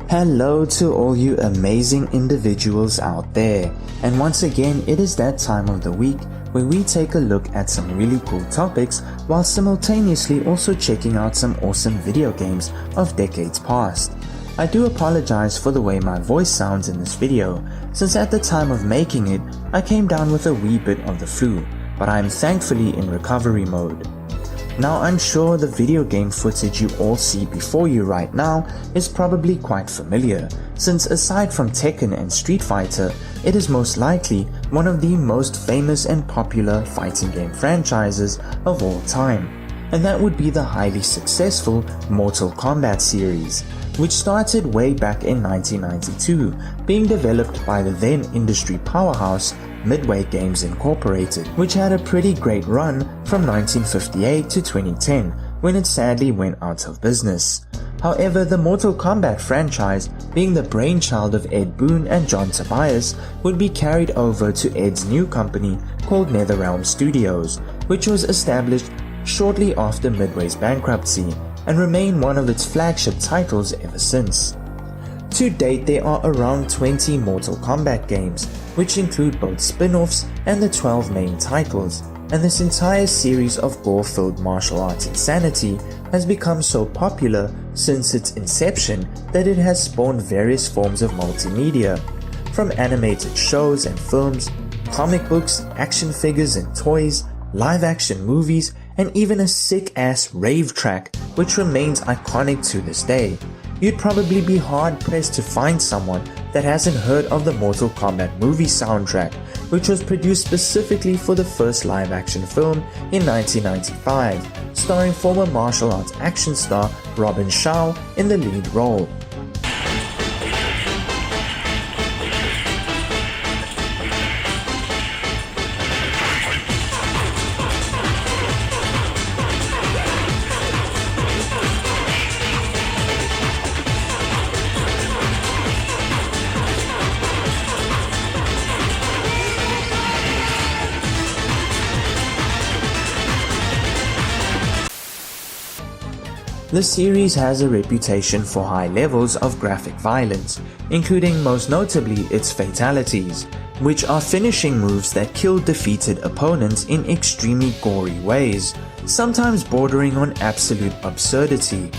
Hello to all you amazing individuals out there, and once again it is that time of the week where we take a look at some really cool topics while simultaneously also checking out some awesome video games of decades past. I do apologize for the way my voice sounds in this video, since at the time of making it I came down with a wee bit of the flu, but I am thankfully in recovery mode. Now I'm sure the video game footage you all see before you right now is probably quite familiar, since aside from Tekken and Street Fighter, it is most likely one of the most famous and popular fighting game franchises of all time, and that would be the highly successful Mortal Kombat series, which started way back in 1992, being developed by the then industry powerhouse Midway Games Incorporated, which had a pretty great run from 1958 to 2010, when it sadly went out of business. However, the Mortal Kombat franchise, being the brainchild of Ed Boon and John Tobias, would be carried over to Ed's new company called NetherRealm Studios, which was established shortly after Midway's bankruptcy, and remain one of its flagship titles ever since. To date, there are around 20 Mortal Kombat games, which include both spin-offs and the 12 main titles, and this entire series of gore-filled martial arts insanity has become so popular since its inception that it has spawned various forms of multimedia, from animated shows and films, comic books, action figures and toys, live-action movies, and even a sick-ass rave track which remains iconic to this day. You'd probably be hard-pressed to find someone that hasn't heard of the Mortal Kombat movie soundtrack, which was produced specifically for the first live-action film in 1995, starring former martial arts action star Robin Shaw in the lead role. The series has a reputation for high levels of graphic violence, including most notably its fatalities, which are finishing moves that kill defeated opponents in extremely gory ways, sometimes bordering on absolute absurdity.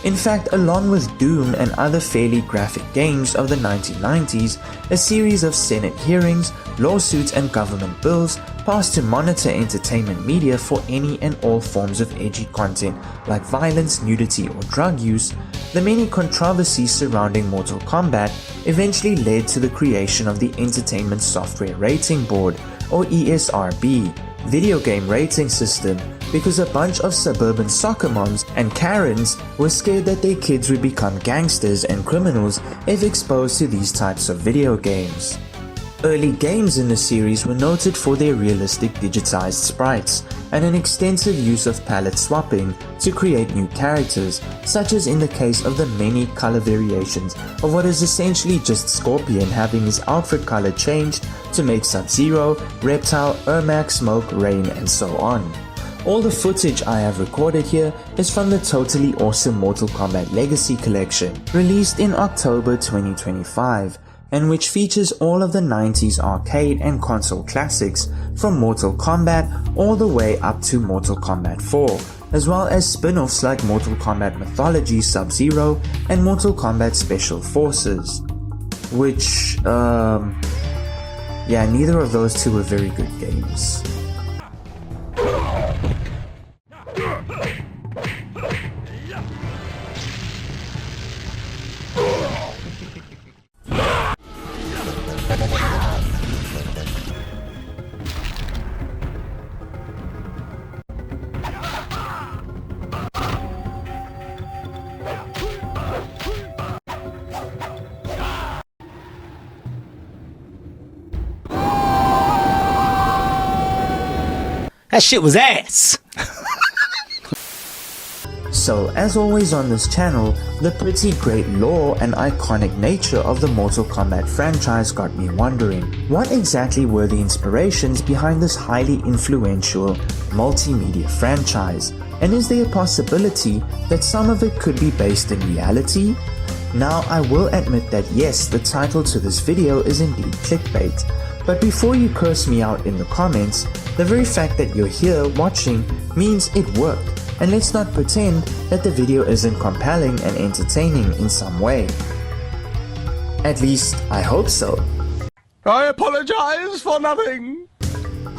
In fact, along with Doom and other fairly graphic games of the 1990s, a series of Senate hearings, lawsuits and government bills passed to monitor entertainment media for any and all forms of edgy content like violence, nudity or drug use, the many controversies surrounding Mortal Kombat eventually led to the creation of the Entertainment Software Rating Board, or ESRB, video game rating system, because a bunch of suburban soccer moms and Karens were scared that their kids would become gangsters and criminals if exposed to these types of video games. Early games in the series were noted for their realistic digitized sprites and an extensive use of palette swapping to create new characters, such as in the case of the many color variations of what is essentially just Scorpion having his outfit color changed to make Sub-Zero, Reptile, Ermac, Smoke, Rain and so on. All the footage I have recorded here is from the totally awesome Mortal Kombat Legacy Collection, released in October 2025, and which features all of the 90s arcade and console classics from Mortal Kombat all the way up to Mortal Kombat 4, as well as spin-offs like Mortal Kombat Mythology Sub-Zero and Mortal Kombat Special Forces, which, yeah, neither of those two were very good games. That shit was ass. So, as always on this channel, the pretty great lore and iconic nature of the Mortal Kombat franchise got me wondering, what exactly were the inspirations behind this highly influential multimedia franchise? And is there a possibility that some of it could be based in reality? Now, I will admit that yes, the title to this video is indeed clickbait, but before you curse me out in the comments, the very fact that you're here watching means it worked. And let's not pretend that the video isn't compelling and entertaining in some way. At least, I hope so. I apologize for nothing.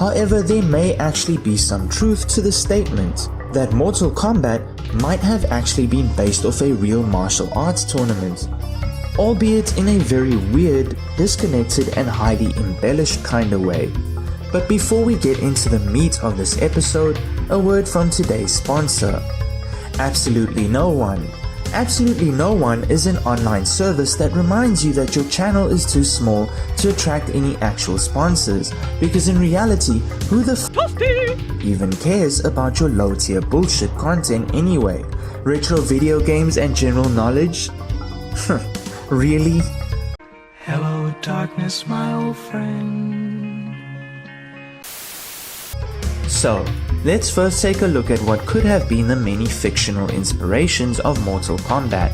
However, there may actually be some truth to the statement that Mortal Kombat might have actually been based off a real martial arts tournament, albeit in a very weird, disconnected and highly embellished kind of way. But before we get into the meat of this episode, a word from today's sponsor. Absolutely No One. Absolutely No One is an online service that reminds you that your channel is too small to attract any actual sponsors, because in reality, who the f even cares about your low tier bullshit content anyway? Retro video games and general knowledge? Really? Hello darkness, my old friend. So, let's first take a look at what could have been the many fictional inspirations of Mortal Kombat.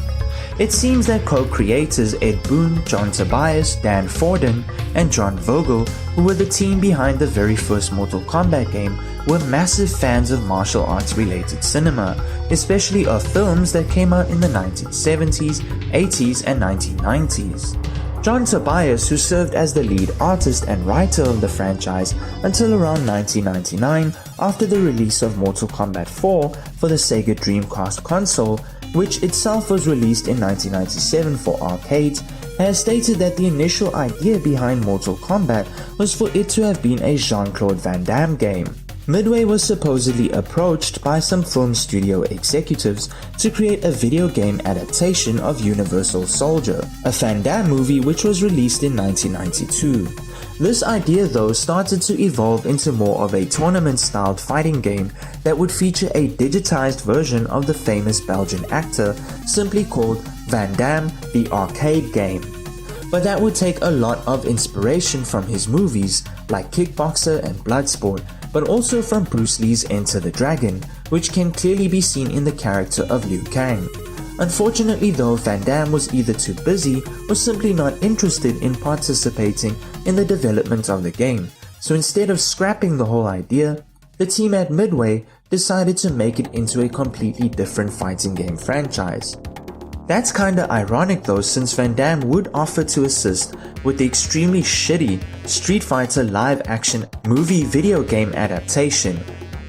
It seems that co-creators Ed Boon, John Tobias, Dan Forden, and John Vogel, who were the team behind the very first Mortal Kombat game, were massive fans of martial arts related cinema, especially of films that came out in the 1970s, 80s, and 1990s. John Tobias, who served as the lead artist and writer of the franchise until around 1999 after the release of Mortal Kombat 4 for the Sega Dreamcast console, which itself was released in 1997 for arcades, has stated that the initial idea behind Mortal Kombat was for it to have been a Jean-Claude Van Damme game. Midway was supposedly approached by some film studio executives to create a video game adaptation of Universal Soldier, a Van Damme movie which was released in 1992. This idea though started to evolve into more of a tournament-styled fighting game that would feature a digitized version of the famous Belgian actor simply called Van Damme the Arcade Game. But that would take a lot of inspiration from his movies like Kickboxer and Bloodsport, but also from Bruce Lee's Enter the Dragon, which can clearly be seen in the character of Liu Kang. Unfortunately though, Van Damme was either too busy or simply not interested in participating in the development of the game, so instead of scrapping the whole idea, the team at Midway decided to make it into a completely different fighting game franchise. That's kinda ironic though, since Van Damme would offer to assist with the extremely shitty Street Fighter live action movie video game adaptation,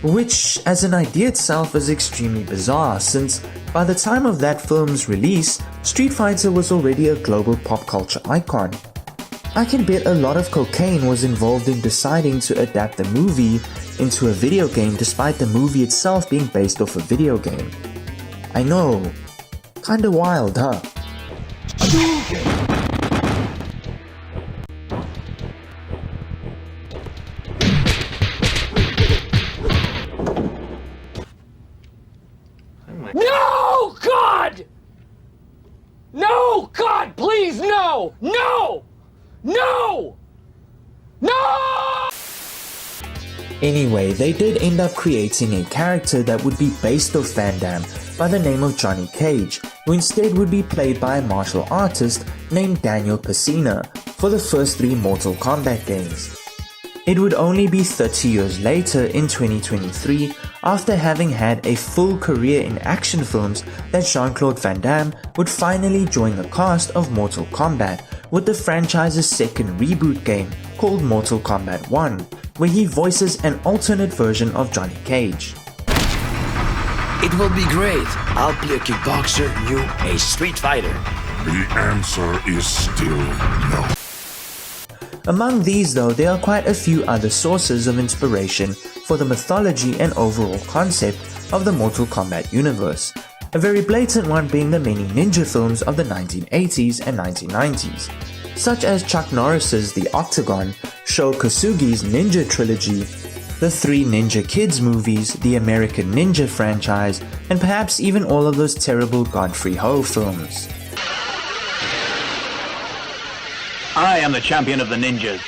which as an idea itself is extremely bizarre since by the time of that film's release, Street Fighter was already a global pop culture icon. I can bet a lot of cocaine was involved in deciding to adapt the movie into a video game despite the movie itself being based off a video game. I know. Kinda wild, huh? No, God! No, God, please, no! No! No! No! Anyway, they did end up creating a character that would be based off Van Damme by the name of Johnny Cage, who instead would be played by a martial artist named Daniel Pesina for the first 3 Mortal Kombat games. It would only be 30 years later in 2023, after having had a full career in action films, that Jean-Claude Van Damme would finally join the cast of Mortal Kombat with the franchise's second reboot game called Mortal Kombat 1, where he voices an alternate version of Johnny Cage. It will be great. I'll play a kickboxer, you a street fighter. The answer is still no. Among these though, there are quite a few other sources of inspiration for the mythology and overall concept of the Mortal Kombat universe, a very blatant one being the many ninja films of the 1980s and 1990s, such as Chuck Norris's The Octagon, Sho Kosugi's Ninja Trilogy, the 3 Ninja Kids movies, the American Ninja franchise, and perhaps even all of those terrible Godfrey Ho films. I am the champion of the ninjas.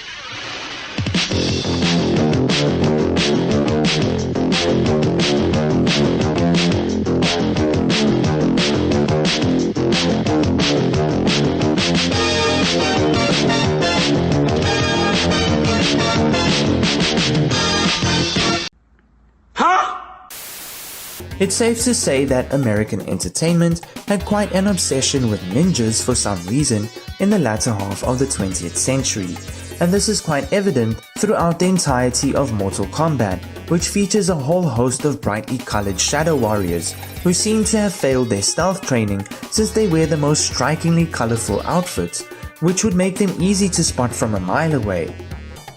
It's safe to say that American entertainment had quite an obsession with ninjas for some reason in the latter half of the 20th century, and this is quite evident throughout the entirety of Mortal Kombat, which features a whole host of brightly colored shadow warriors who seem to have failed their stealth training since they wear the most strikingly colorful outfits, which would make them easy to spot from a mile away.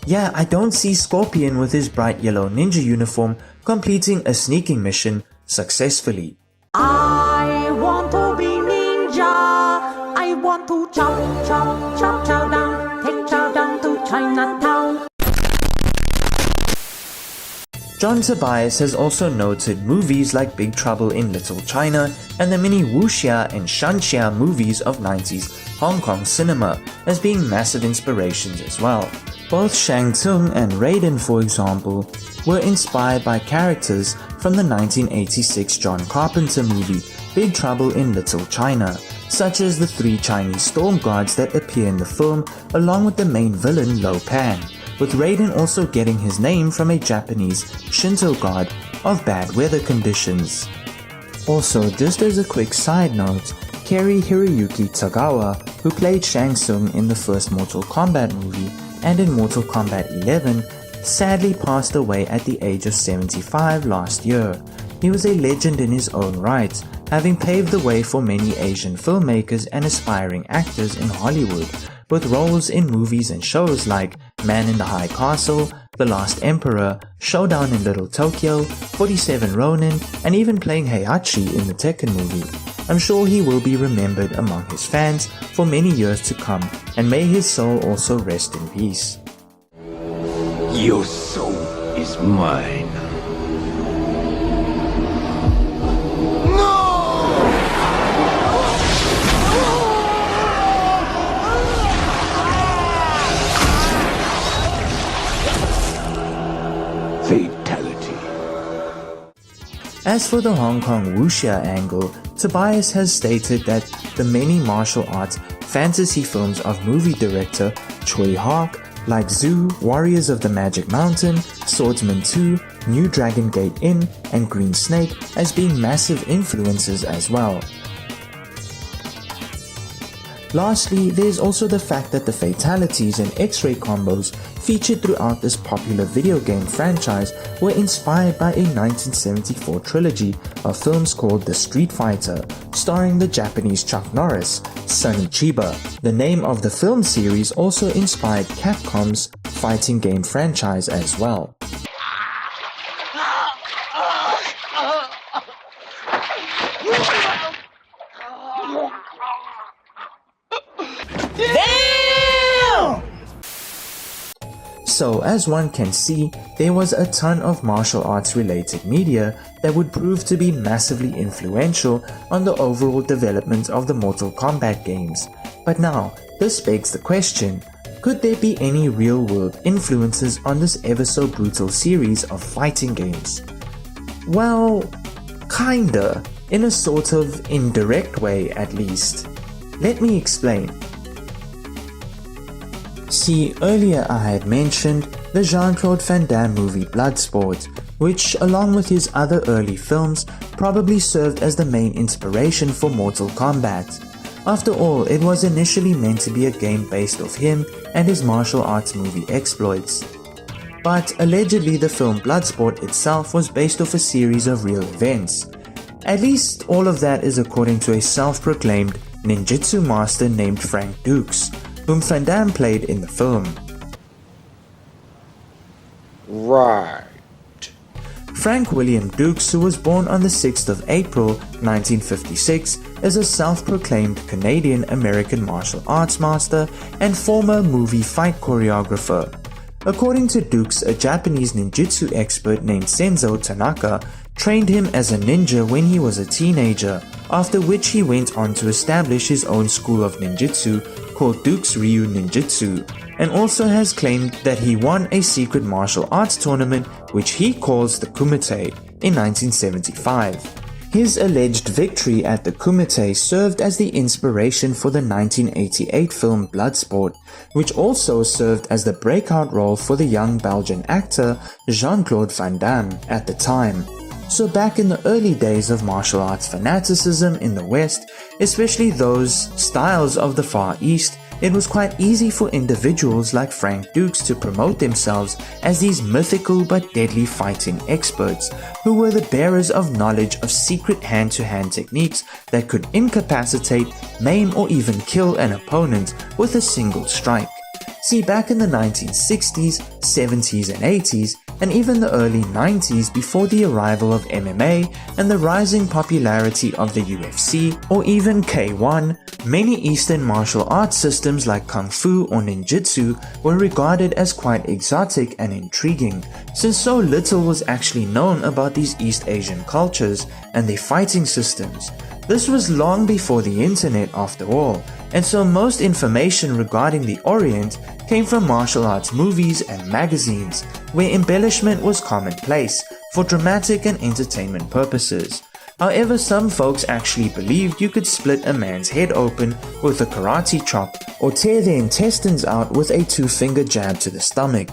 Yeah, I don't see Scorpion with his bright yellow ninja uniform completing a sneaking mission successfully. I want to be ninja. I want to chop, chop, chop, chow down, take chow down to Chinatown. John Tobias has also noted movies like Big Trouble in Little China and the mini wuxia and shanxia movies of 90s Hong Kong cinema as being massive inspirations as well. Both Shang Tsung and Raiden, for example, were inspired by characters from the 1986 John Carpenter movie Big Trouble in Little China, such as the 3 Chinese storm gods that appear in the film along with the main villain Lo Pan, with Raiden also getting his name from a Japanese Shinto god of bad weather conditions. Also, just as a quick side note, Kerry Hiroyuki Tagawa, who played Shang Tsung in the first Mortal Kombat movie and in Mortal Kombat 11, sadly passed away at the age of 75 last year. He was a legend in his own right, having paved the way for many Asian filmmakers and aspiring actors in Hollywood, with roles in movies and shows like Man in the High Castle, The Last Emperor, Showdown in Little Tokyo, 47 Ronin, and even playing Heihachi in the Tekken movie. I'm sure he will be remembered among his fans for many years to come, and may his soul also rest in peace. Your soul is mine. Fatality. As for the Hong Kong wuxia angle, Tobias has stated that the many martial arts fantasy films of movie director Tsui Hark, like Zoo, Warriors of the Magic Mountain, Swordsman 2, New Dragon Gate Inn, and Green Snake as being massive influences as well. Lastly, there's also the fact that the fatalities and X-ray combos featured throughout this popular video game franchise were inspired by a 1974 trilogy of films called The Street Fighter, starring the Japanese Chuck Norris, Sonny Chiba. The name of the film series also inspired Capcom's fighting game franchise as well. So, as one can see, there was a ton of martial arts related media that would prove to be massively influential on the overall development of the Mortal Kombat games. But now, this begs the question, could there be any real world influences on this ever so brutal series of fighting games? Well, kinda, in a sort of indirect way at least. Let me explain. See, earlier I had mentioned the Jean-Claude Van Damme movie Bloodsport, which along with his other early films probably served as the main inspiration for Mortal Kombat. After all, it was initially meant to be a game based off him and his martial arts movie exploits. But allegedly the film Bloodsport itself was based off a series of real events. At least all of that is according to a self-proclaimed ninjutsu master named Frank Dukes, whom Van Damme played in the film. Right. Frank William Dukes, who was born on the 6th of April 1956, is a self-proclaimed Canadian-American martial arts master and former movie fight choreographer. According to Dukes, a Japanese ninjutsu expert named Senzo Tanaka trained him as a ninja when he was a teenager, after which he went on to establish his own school of ninjutsu called Dukes Ryu Ninjutsu, and also has claimed that he won a secret martial arts tournament which he calls the Kumite in 1975. His alleged victory at the Kumite served as the inspiration for the 1988 film Bloodsport, which also served as the breakout role for the young Belgian actor Jean-Claude Van Damme at the time. So back in the early days of martial arts fanaticism in the West, especially those styles of the Far East, it was quite easy for individuals like Frank Dukes to promote themselves as these mythical but deadly fighting experts, who were the bearers of knowledge of secret hand-to-hand techniques that could incapacitate, maim or even kill an opponent with a single strike. See, back in the 1960s, 70s and 80s, and even the early 90s before the arrival of MMA and the rising popularity of the UFC or even K1, many Eastern martial arts systems like Kung Fu or Ninjutsu were regarded as quite exotic and intriguing, since so little was actually known about these East Asian cultures and their fighting systems. This was long before the internet after all, and so most information regarding the Orient came from martial arts movies and magazines, where embellishment was commonplace for dramatic and entertainment purposes. However, some folks actually believed you could split a man's head open with a karate chop or tear their intestines out with a two-finger jab to the stomach.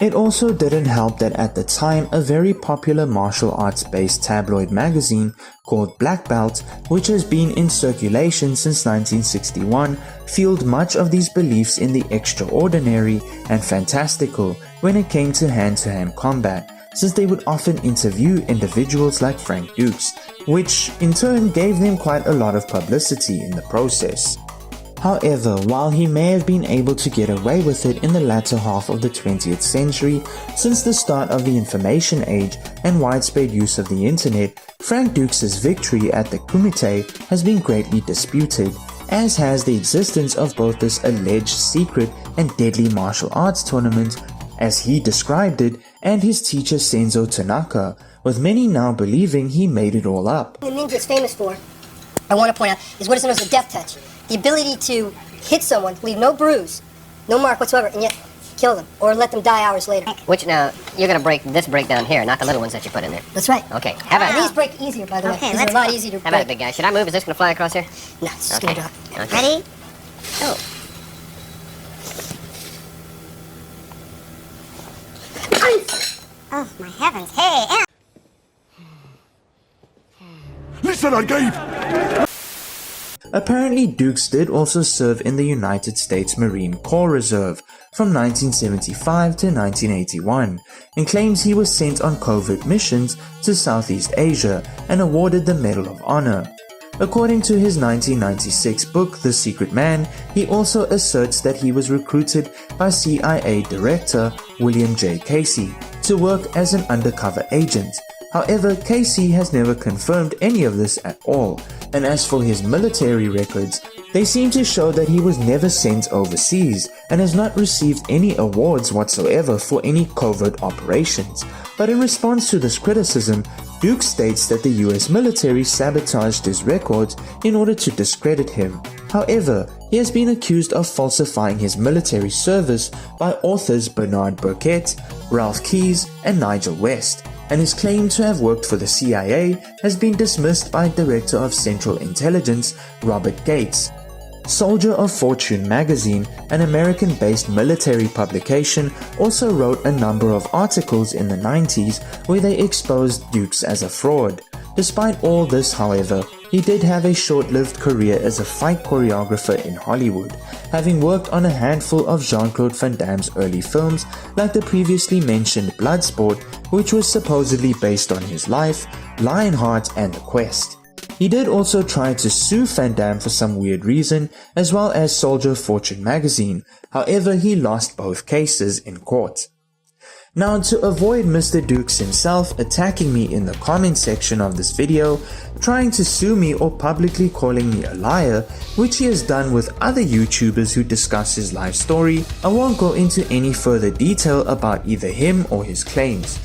It also didn't help that at the time a very popular martial arts based tabloid magazine called Black Belt, which has been in circulation since 1961, fueled much of these beliefs in the extraordinary and fantastical when it came to hand-to-hand combat, since they would often interview individuals like Frank Dukes, which in turn gave them quite a lot of publicity in the process. However, while he may have been able to get away with it in the latter half of the 20th century, since the start of the information age and widespread use of the internet, Frank Dukes' victory at the Kumite has been greatly disputed, as has the existence of both this alleged secret and deadly martial arts tournament, as he described it, and his teacher Senzo Tanaka, with many now believing he made it all up. The ninja is famous for, I want to point out, is what is known as a death touch. The ability to hit someone, leave no bruise, no mark whatsoever, and yet kill them, or let them die hours later. Which now, you're going to break this break down here, not the little ones that you put in there. That's right. Okay, and these break easier, by the way. These are a lot easier to break. How about it, big guy? Should I move? Is this going to fly across here? No, it's just going to drop. Okay. Ready? Go. Oh, my heavens. Hey, Listen, Gabe! Apparently, Dukes did also serve in the United States Marine Corps Reserve from 1975 to 1981, and claims he was sent on covert missions to Southeast Asia and awarded the Medal of Honor. According to his 1996 book, The Secret Man, he also asserts that he was recruited by CIA Director William J. Casey to work as an undercover agent. However, Casey has never confirmed any of this at all, and as for his military records, they seem to show that he was never sent overseas and has not received any awards whatsoever for any covert operations. But in response to this criticism, Duke states that the US military sabotaged his records in order to discredit him. However, he has been accused of falsifying his military service by authors Bernard Burkett, Ralph Keyes, and Nigel West, and his claim to have worked for the CIA has been dismissed by Director of Central Intelligence Robert Gates. Soldier of Fortune magazine, an American-based military publication, also wrote a number of articles in the 90s where they exposed Dukes as a fraud. Despite all this, however, he did have a short-lived career as a fight choreographer in Hollywood, having worked on a handful of Jean-Claude Van Damme's early films like the previously mentioned Bloodsport, which was supposedly based on his life, Lionheart, and The Quest. He did also try to sue Van Damme for some weird reason, as well as Soldier Fortune magazine. However, he lost both cases in court. Now, to avoid Mr. Dukes himself attacking me in the comment section of this video, trying to sue me or publicly calling me a liar, which he has done with other YouTubers who discuss his life story, I won't go into any further detail about either him or his claims.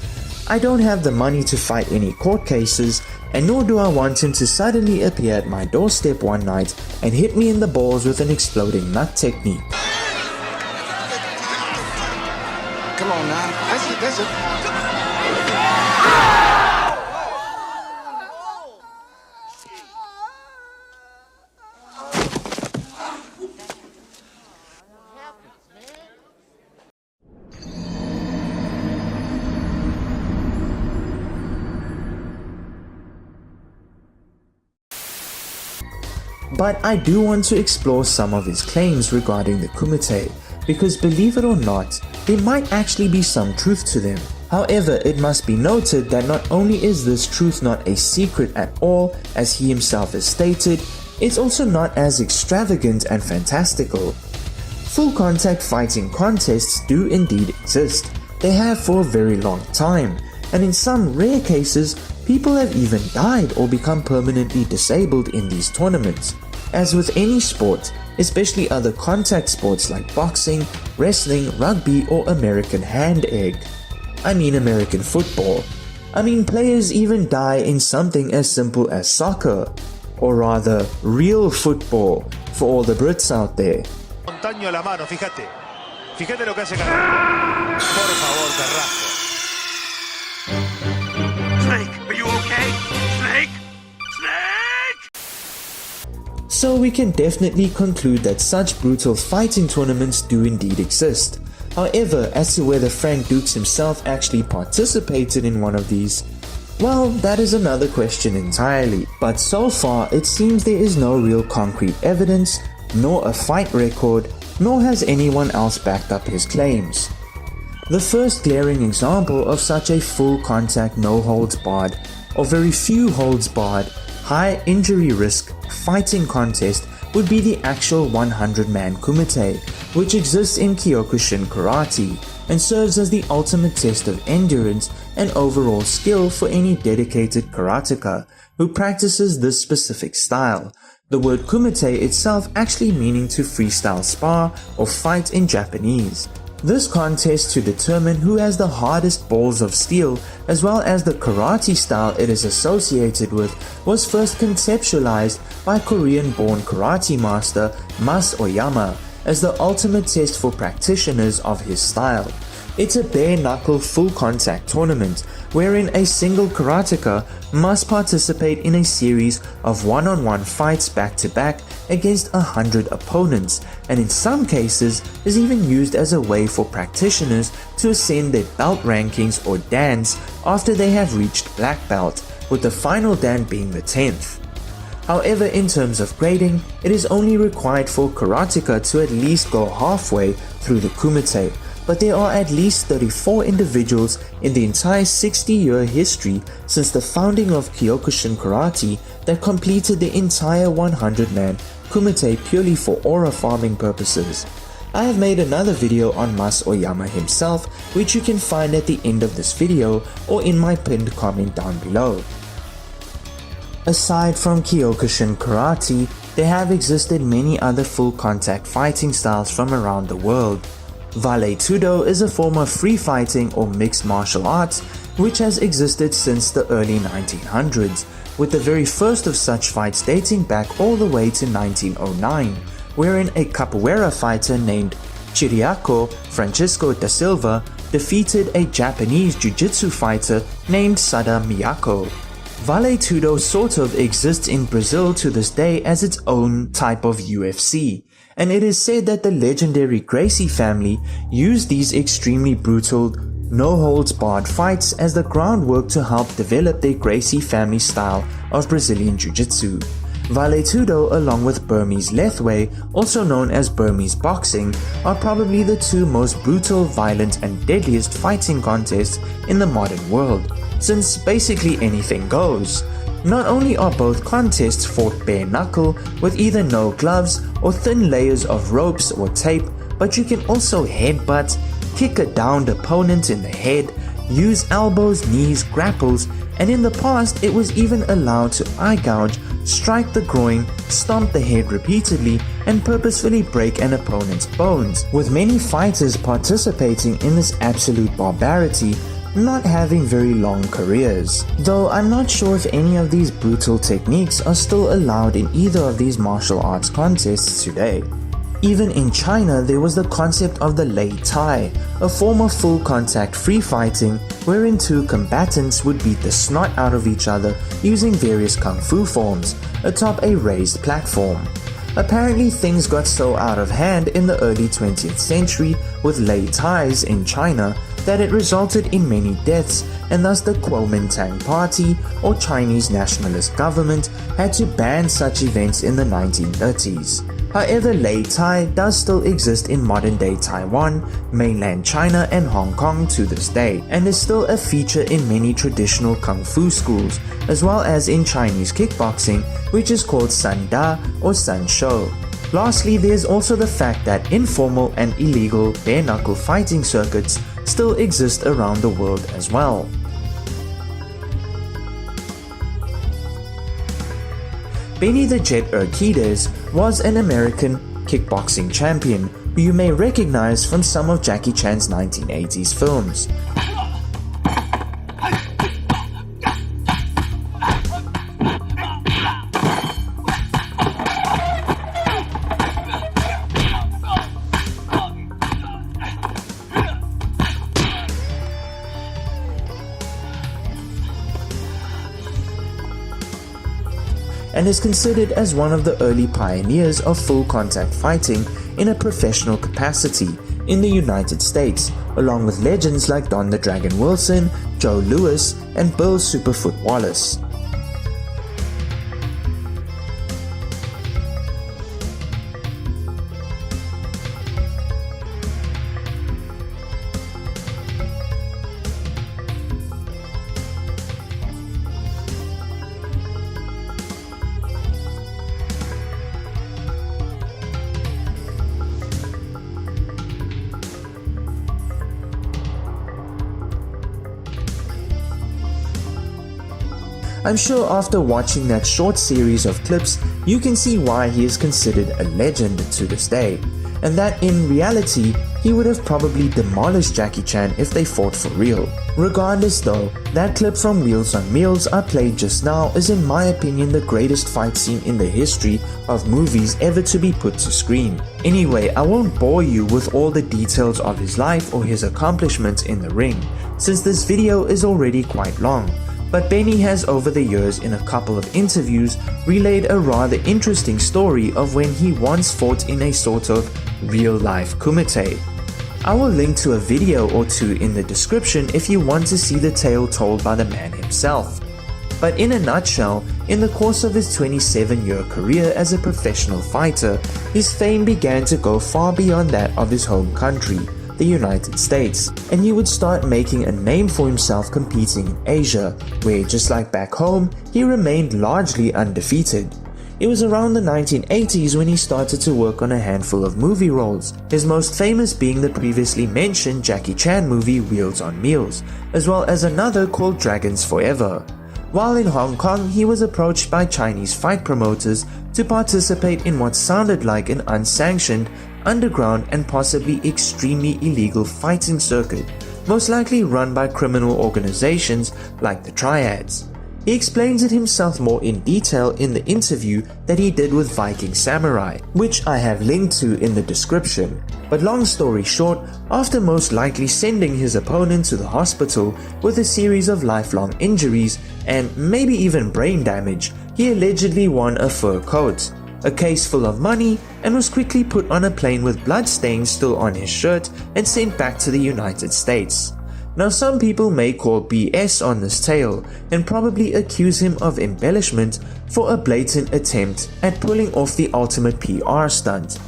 I don't have the money to fight any court cases, and nor do I want him to suddenly appear at my doorstep one night and hit me in the balls with an exploding nut technique. Come on now. That's it. But I do want to explore some of his claims regarding the Kumite, because believe it or not, there might actually be some truth to them. However, it must be noted that not only is this truth not a secret at all, as he himself has stated, it's also not as extravagant and fantastical. Full contact fighting contests do indeed exist. They have for a very long time, and in some rare cases, people have even died or become permanently disabled in these tournaments. As with any sport, especially other contact sports like boxing, wrestling, rugby, or American American football. Players even die in something as simple as soccer, or rather, real football, for all the Brits out there. Montaño a la mano, fíjate. Fíjate lo que hace Carrasco. Por favor, Carrasco. Snake, are you okay? Snake? So we can definitely conclude that such brutal fighting tournaments do indeed exist. However, as to whether Frank Dukes himself actually participated in one of these, well, that is another question entirely. But so far, it seems there is no real concrete evidence, nor a fight record, nor has anyone else backed up his claims. The first glaring example of such a full contact no holds barred, or very few holds barred, high injury risk fighting contest would be the actual 100-man Kumite, which exists in Kyokushin Karate and serves as the ultimate test of endurance and overall skill for any dedicated karateka who practices this specific style, the word Kumite itself actually meaning to freestyle spar or fight in Japanese. This contest to determine who has the hardest balls of steel as well as the karate style it is associated with was first conceptualized by Korean-born karate master Mas Oyama as the ultimate test for practitioners of his style. It's a bare-knuckle full-contact tournament wherein a single karateka must participate in a series of one-on-one fights back-to-back against 100 opponents, and in some cases is even used as a way for practitioners to ascend their belt rankings or dans after they have reached black belt, with the final dan being the 10th. However, in terms of grading, it is only required for karateka to at least go halfway through the Kumite, but there are at least 34 individuals in the entire 60-year history since the founding of Kyokushin Karate that completed the entire 100-man Kumite purely for aura farming purposes. I have made another video on Mas Oyama himself, which you can find at the end of this video or in my pinned comment down below. Aside from Kyokushin Karate, there have existed many other full contact fighting styles from around the world. Vale Tudo is a form of free fighting or mixed martial arts which has existed since the early 1900s, with the very first of such fights dating back all the way to 1909, wherein a capoeira fighter named Chiriaco Francisco da Silva defeated a Japanese jiu-jitsu fighter named Sada Miyako. Vale Tudo sort of exists in Brazil to this day as its own type of UFC, and it is said that the legendary Gracie family used these extremely brutal, no-holds-barred fights as the groundwork to help develop their Gracie family style of Brazilian Jiu-Jitsu. Vale Tudo along with Burmese Lethwei, also known as Burmese boxing, are probably the two most brutal, violent and deadliest fighting contests in the modern world, since basically anything goes. Not only are both contests fought bare knuckle with either no gloves or thin layers of ropes or tape, but you can also headbutt, kick a downed opponent in the head, use elbows, knees, grapples, and in the past it was even allowed to eye gouge, strike the groin, stomp the head repeatedly, and purposefully break an opponent's bones, with many fighters participating in this absolute barbarity not having very long careers. Though I'm not sure if any of these brutal techniques are still allowed in either of these martial arts contests today. Even in China, there was the concept of the Lei Tai, a form of full contact free fighting wherein two combatants would beat the snot out of each other using various kung fu forms atop a raised platform. Apparently things got so out of hand in the early 20th century with Lei Tais in China that it resulted in many deaths, and thus the Kuomintang Party or Chinese nationalist government had to ban such events in the 1930s. However, Lei Tai does still exist in modern-day Taiwan, mainland China and Hong Kong to this day, and is still a feature in many traditional kung fu schools, as well as in Chinese kickboxing, which is called Sanda or Sanshou. Lastly, there's also the fact that informal and illegal bare-knuckle fighting circuits still exist around the world as well. Benny the Jet Urquidez was an American kickboxing champion who you may recognize from some of Jackie Chan's 1980s films. And is considered as one of the early pioneers of full contact fighting in a professional capacity in the United States, along with legends like Don the Dragon Wilson, Joe Louis, and Bill Superfoot Wallace. I'm sure after watching that short series of clips, you can see why he is considered a legend to this day, and that in reality, he would have probably demolished Jackie Chan if they fought for real. Regardless though, that clip from Wheels on Meals I played just now is in my opinion the greatest fight scene in the history of movies ever to be put to screen. Anyway, I won't bore you with all the details of his life or his accomplishments in the ring, since this video is already quite long. But Benny has over the years in a couple of interviews relayed a rather interesting story of when he once fought in a sort of real-life kumite. I will link to a video or two in the description if you want to see the tale told by the man himself. But in a nutshell, in the course of his 27-year career as a professional fighter, his fame began to go far beyond that of his home country, the United States, and he would start making a name for himself competing in Asia, where just like back home, he remained largely undefeated. It was around the 1980s when he started to work on a handful of movie roles, his most famous being the previously mentioned Jackie Chan movie Wheels on Meals, as well as another called Dragons Forever. While in Hong Kong, he was approached by Chinese fight promoters to participate in what sounded like an unsanctioned, underground and possibly extremely illegal fighting circuit, most likely run by criminal organizations like the Triads. He explains it himself more in detail in the interview that he did with Viking Samurai, which I have linked to in the description. But long story short, after most likely sending his opponent to the hospital with a series of lifelong injuries and maybe even brain damage, he allegedly won a fur coat, a case full of money, and was quickly put on a plane with bloodstains still on his shirt and sent back to the United States. Now some people may call BS on this tale and probably accuse him of embellishment for a blatant attempt at pulling off the ultimate PR stunt,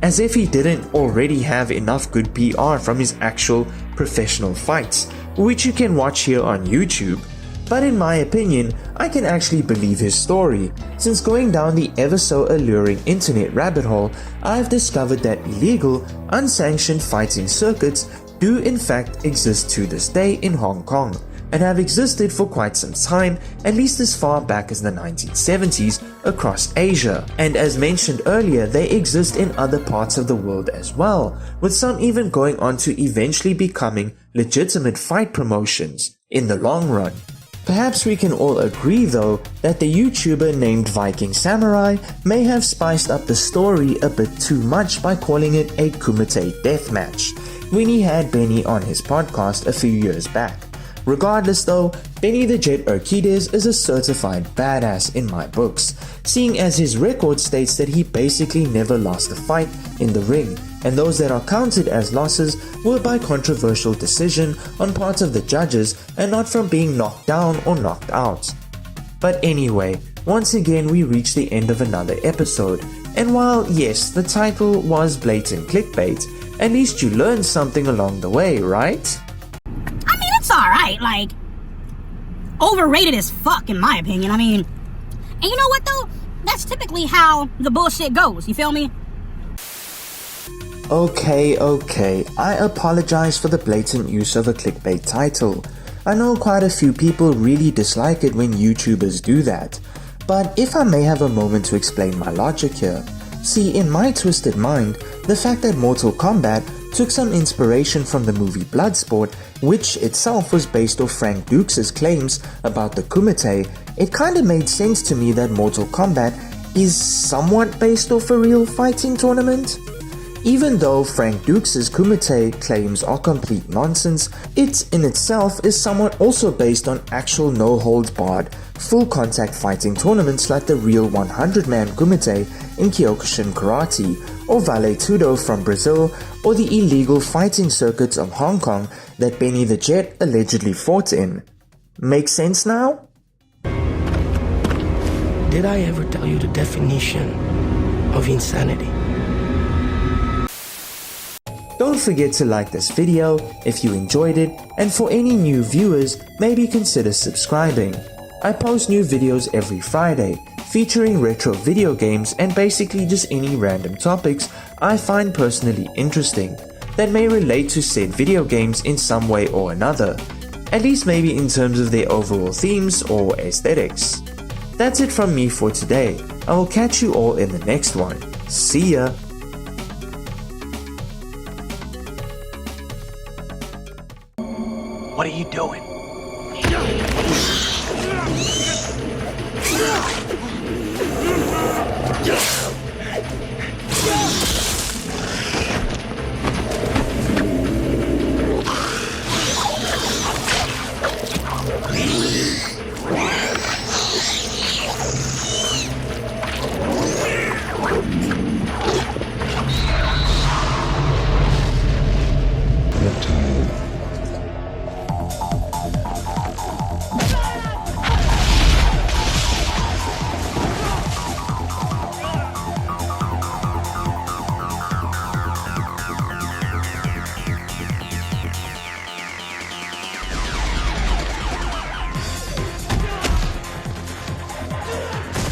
as if he didn't already have enough good PR from his actual professional fights, which you can watch here on YouTube. but in my opinion, I can actually believe his story, since going down the ever so alluring internet rabbit hole, I've discovered that illegal, unsanctioned fighting circuits do in fact exist to this day in Hong Kong, and have existed for quite some time, at least as far back as the 1970s across Asia. And as mentioned earlier, they exist in other parts of the world as well, with some even going on to eventually becoming legitimate fight promotions in the long run. Perhaps we can all agree though that the YouTuber named Viking Samurai may have spiced up the story a bit too much by calling it a Kumite deathmatch when he had Benny on his podcast a few years back. Regardless though, Benny the Jet Urquidez is a certified badass in my books, seeing as his record states that he basically never lost a fight in the ring, and those that are counted as losses were by controversial decision on part of the judges and not from being knocked down or knocked out. But anyway, once again we reach the end of another episode, and while yes, the title was blatant clickbait, at least you learned something along the way, right? It's alright, like, overrated as fuck in my opinion. I mean, and you know what though? That's typically how the bullshit goes, you feel me? Okay, I apologize for the blatant use of a clickbait title. I know quite a few people really dislike it when YouTubers do that, but if I may have a moment to explain my logic here. See, in my twisted mind, the fact that Mortal Kombat took some inspiration from the movie Bloodsport, which itself was based off Frank Dukes' claims about the Kumite, it kinda made sense to me that Mortal Kombat is somewhat based off a real fighting tournament. Even though Frank Dukes' Kumite claims are complete nonsense, it in itself is somewhat also based on actual no-holds-barred, full-contact fighting tournaments like the real 100-man Kumite in Kyokushin Karate, or Vale Tudo from Brazil, or the illegal fighting circuits of Hong Kong that Benny the Jet allegedly fought in. Make sense now? Did I ever tell you the definition of insanity? Don't forget to like this video if you enjoyed it, and for any new viewers, maybe consider subscribing. I post new videos every Friday, featuring retro video games and basically just any random topics I find personally interesting that may relate to said video games in some way or another, at least maybe in terms of their overall themes or aesthetics. That's it from me for today. I will catch you all in the next one. See ya! What are you doing? Yeah.